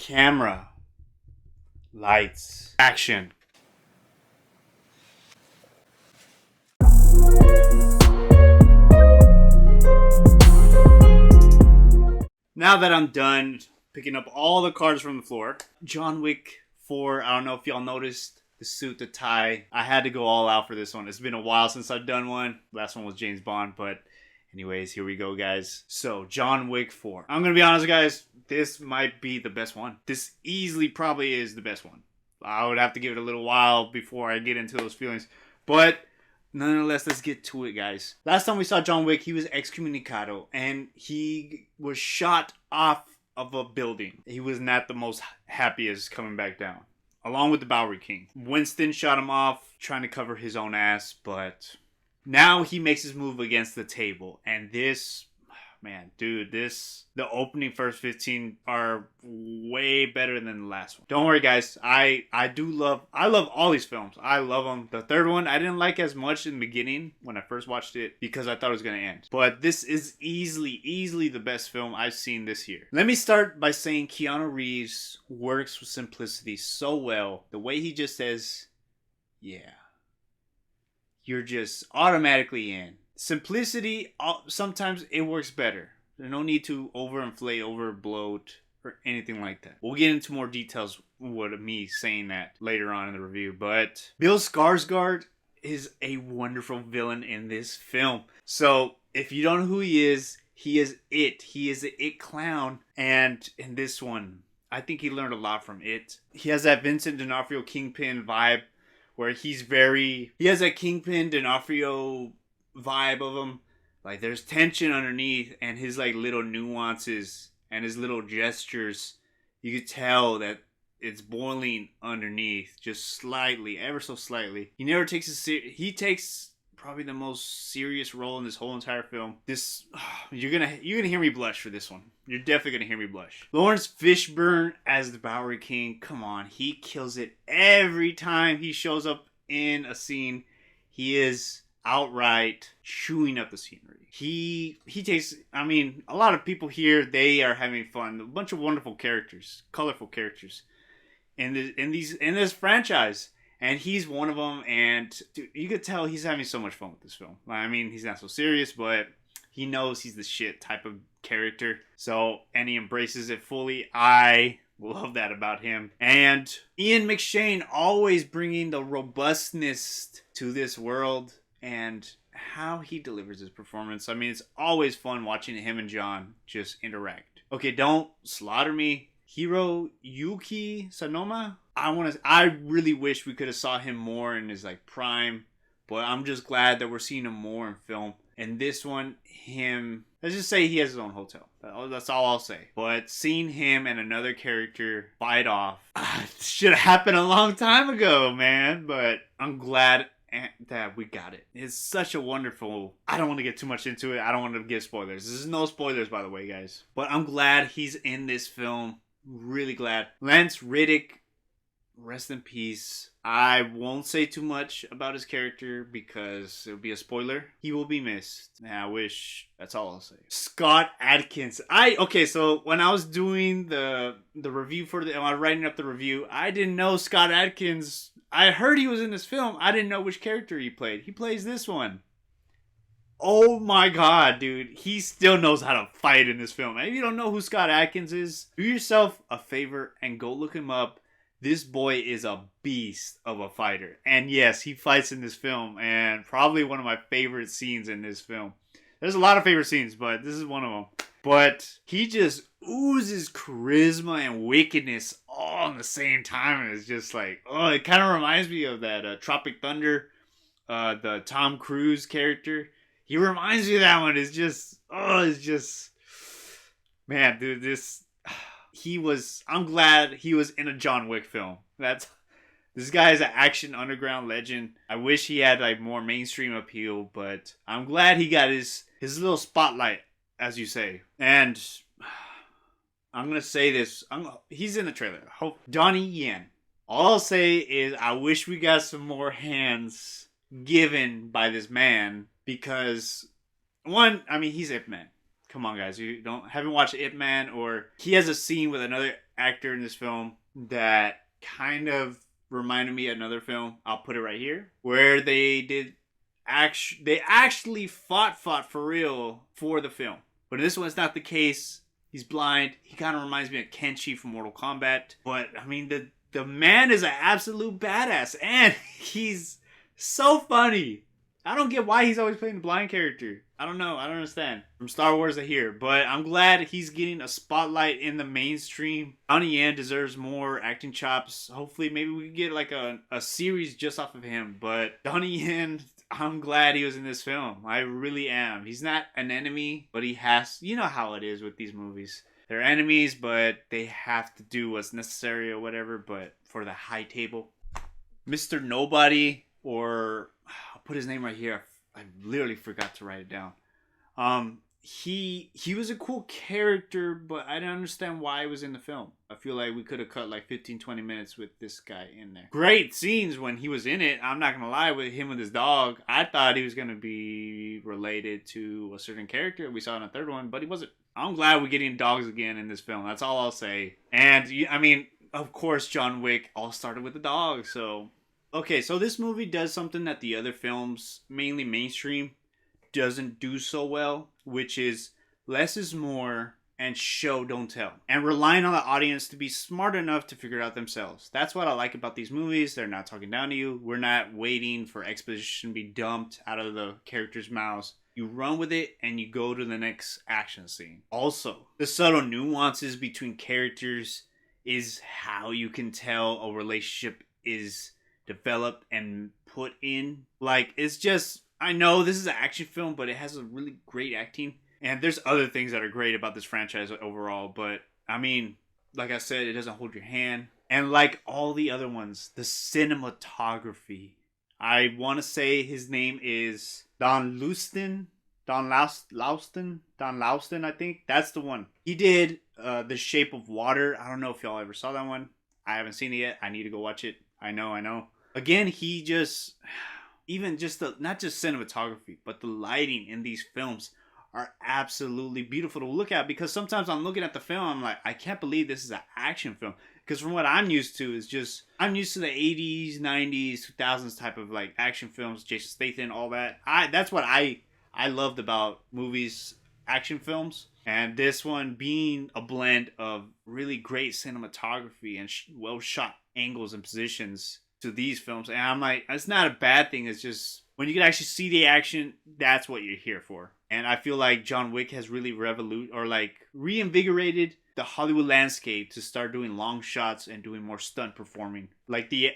Camera, lights, action. Now that I'm done picking up all the cards from the floor, John Wick 4, I don't know if y'all noticed the suit, the tie. I had to go all out for this one. It's been a while since I've done one. Last one was James Bond, but anyways, here we go, guys. So, John Wick 4. I'm going to be honest, guys. This might be the best one. This easily probably is the best one. I would have to give it a little while before I get into those feelings. But nonetheless, let's get to it, guys. Last time we saw John Wick, he was excommunicado, and he was shot off of a building. He was not the most happiest coming back down, along with the Bowery King. Winston shot him off, trying to cover his own ass, but now he makes his move against the table, and this, man, dude, the opening first 15 are way better than the last one. Don't worry, guys. I love all these films. I love them. The third one, I didn't like as much in the beginning when I first watched it because I thought it was going to end. But this is easily the best film I've seen this year. Let me start by saying Keanu Reeves works with simplicity so well. The way he just says, yeah, you're just automatically in. Simplicity, sometimes it works better. There's no need to overinflate, overbloat, or anything like that. We'll get into more details with me saying that later on in the review. But Bill Skarsgård is a wonderful villain in this film. So if you don't know who he is it. He is the It clown. And in this one, I think he learned a lot from it. He has that Vincent D'Onofrio Kingpin vibe where he has that Kingpin D'Onofrio vibe of him. Like, there's tension underneath, and his like little nuances and his little gestures, you could tell that it's boiling underneath just slightly, ever so slightly. He never takes he takes probably the most serious role in this whole entire film. You're gonna hear me blush for this one. You're definitely gonna hear me blush. Lawrence Fishburne as the Bowery King. Come on, he kills it every time he shows up in a scene. He is outright chewing up the scenery. He takes, I mean, a lot of people here, they are having fun. A bunch of wonderful characters, colorful characters in this franchise, and he's one of them. And dude, you could tell he's having so much fun with this film. I mean, he's not so serious, but he knows he's the shit type of character. So, and he embraces it fully. I love that about him. And Ian McShane always bringing the robustness to this world. And how he delivers his performance. I mean, it's always fun watching him and John just interact. Okay, don't slaughter me. Hiroyuki Sanoma? I really wish we could have saw him more in his like prime. But I'm just glad that we're seeing him more in film. And this one, let's just say he has his own hotel. That's all I'll say. But seeing him and another character fight off should have happened a long time ago, man. But I'm glad that we got it. It's such a wonderful... I don't want to get too much into it. I don't want to give spoilers. This is no spoilers, by the way, guys. But I'm glad he's in this film. Really glad. Lance Riddick, rest in peace. I won't say too much about his character because it'll be a spoiler. He will be missed. I wish... That's all I'll say. Scott Adkins. So when I was doing the review I was writing up the review, I didn't know Scott Adkins... I heard he was in this film. I didn't know which character he played. He plays this one. Oh my god, dude. He still knows how to fight in this film. And if you don't know who Scott Adkins is, do yourself a favor and go look him up. This boy is a beast of a fighter. And yes, he fights in this film. And probably one of my favorite scenes in this film. There's a lot of favorite scenes, but this is one of them. But he just oozes charisma and wickedness all in the same time. And it's just like, it kind of reminds me of that Tropic Thunder, the Tom Cruise character. He reminds me of that one. It's just, man, dude, I'm glad he was in a John Wick film. This guy is an action underground legend. I wish he had like more mainstream appeal, but I'm glad he got his little spotlight, as you say. And I'm going to say this. He's in the trailer. Donnie Yen. All I'll say is I wish we got some more hands given by this man. Because, one, I mean, he's Ip Man. Come on, guys. You haven't watched Ip Man, or he has a scene with another actor in this film that kind of reminded me of another film. I'll put it right here, where they actually fought for real for the film. But in this one, it's not the case. He's blind. He kind of reminds me of Kenshi from Mortal Kombat. But I mean, the man is an absolute badass, and he's so funny. I don't get why he's always playing the blind character. I don't know. I don't understand. From Star Wars to here. But I'm glad he's getting a spotlight in the mainstream. Donnie Yen deserves more acting chops. Hopefully, maybe we can get like a series just off of him. But Donnie Yen, I'm glad he was in this film. I really am. He's not an enemy, but he has... You know how it is with these movies. They're enemies, but they have to do what's necessary or whatever. But for the high table. Mr. Nobody, or... I'll put his name right here. I literally forgot to write it down. He was a cool character, but I didn't understand why he was in the film. I feel like we could have cut like 15-20 minutes with this guy in there. Great scenes when he was in it. I'm not gonna lie, with him with his dog, I thought he was gonna be related to a certain character we saw in the third one, but he wasn't. I'm glad we're getting dogs again in this film. That's all I'll say. And I mean, of course, John Wick all started with the dog, so... Okay, so this movie does something that the other films, mainly mainstream, doesn't do so well, which is less is more and show, don't tell. And relying on the audience to be smart enough to figure it out themselves. That's what I like about these movies. They're not talking down to you. We're not waiting for exposition to be dumped out of the characters' mouths. You run with it and you go to the next action scene. Also, the subtle nuances between characters is how you can tell a relationship is developed and put in. Like, it's just, I know this is an action film, but it has a really great acting, and there's other things that are great about this franchise overall, but I mean, like I said, it doesn't hold your hand. And like all the other ones, the cinematography, I want to say his name is Don Laustin, I think that's the one. He did The Shape of Water. I don't know if y'all ever saw that one. I haven't seen it yet. I need to go watch it. I know. Again, he just, even just the, not just cinematography, but the lighting in these films are absolutely beautiful to look at, because sometimes I'm looking at the film, I'm like, I can't believe this is an action film. Because from what I'm used to is just, I'm used to the 80s, 90s, 2000s type of like action films, Jason Statham, all that. That's what I loved about movies, action films. And this one being a blend of really great cinematography and well shot angles and positions to these films. And I'm like, it's not a bad thing. It's just when you can actually see the action, that's what you're here for. And I feel like John Wick has really reinvigorated the Hollywood landscape to start doing long shots and doing more stunt performing. Like the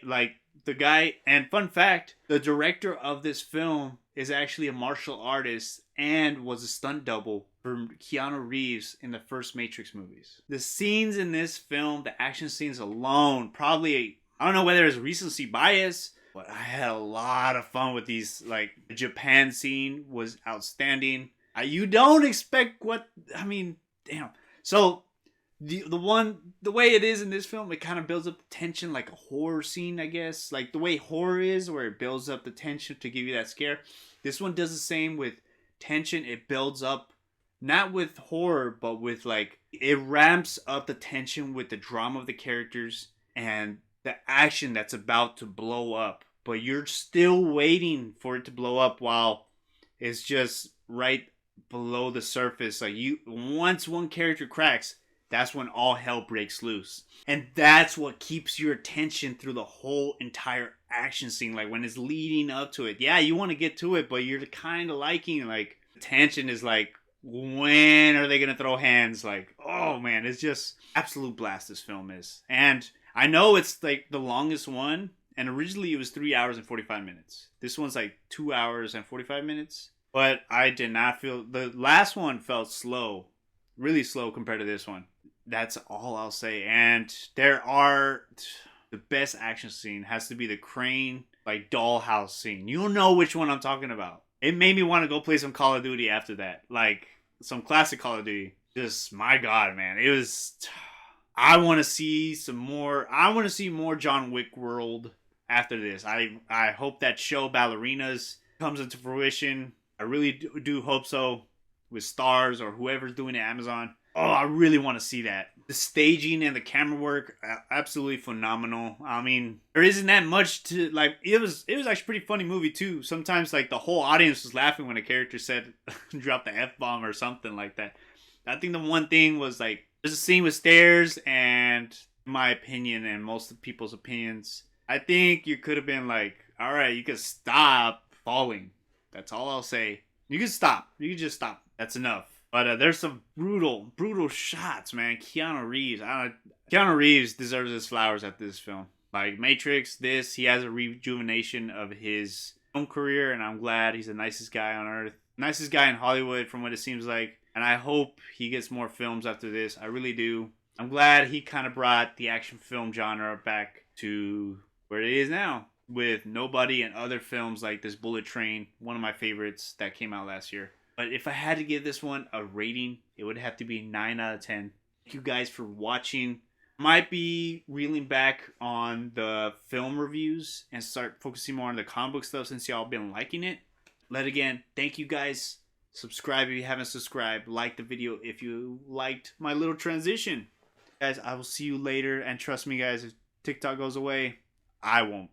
guy, and fun fact, the director of this film is actually a martial artist and was a stunt double for Keanu Reeves in the first Matrix movies. The scenes in this film, the action scenes alone, probably, I don't know whether it's recency bias, but I had a lot of fun with these. Like, the Japan scene was outstanding. You don't expect damn. So, the way it is in this film, it kind of builds up the tension like a horror scene, I guess. Like the way horror is, where it builds up the tension to give you that scare. This one does the same with tension. It builds up, not with horror, but with like, it ramps up the tension with the drama of the characters and the action that's about to blow up. But you're still waiting for it to blow up while it's just right below the surface. Like, once one character cracks, that's when all hell breaks loose. And that's what keeps your attention through the whole entire action scene. Like, when it's leading up to it. Yeah, you want to get to it, but you're kind of liking, like, the tension is like, when are they going to throw hands? Like, oh man, it's just absolute blast this film is. And I know it's like the longest one. And originally it was 3 hours and 45 minutes. This one's like 2 hours and 45 minutes. But I did not feel... The last one felt slow. Really slow compared to this one. That's all I'll say. And there are... The best action scene has to be the crane, like, dollhouse scene. You'll know which one I'm talking about. It made me want to go play some Call of Duty after that. Like, some classic Call of Duty. Just, my God, man. It was... I want to see some more... I want to see more John Wick world after this. I hope that show Ballerinas comes into fruition. I really do hope so, with Stars or whoever's doing it, Amazon. Oh, I really want to see that. The staging and the camera work, absolutely phenomenal. I mean, there isn't that much to like. It was actually a pretty funny movie too. Sometimes like the whole audience was laughing when a character said, "drop the f bomb" or something like that. I think the one thing was like there's a scene with stairs, and in my opinion and most of people's opinions, I think you could have been like, all right, you could stop falling. That's all I'll say. You can stop. You can just stop. That's enough. But there's some brutal shots, man. Keanu Reeves deserves his flowers at this film. Like Matrix, he has a rejuvenation of his film career, and I'm glad he's the nicest guy on earth. Nicest guy in Hollywood from what it seems like. And I hope he gets more films after this. I really do. I'm glad he kind of brought the action film genre back to where it is now, with Nobody and other films like this Bullet Train, one of my favorites that came out last year. But if I had to give this one a rating, it would have to be 9 out of 10. Thank you guys for watching. Might be reeling back on the film reviews and start focusing more on the comic book stuff since y'all been liking it. Again, thank you guys. Subscribe if you haven't subscribed. Like the video if you liked my little transition. Guys, I will see you later. And trust me, guys, if TikTok goes away, I won't.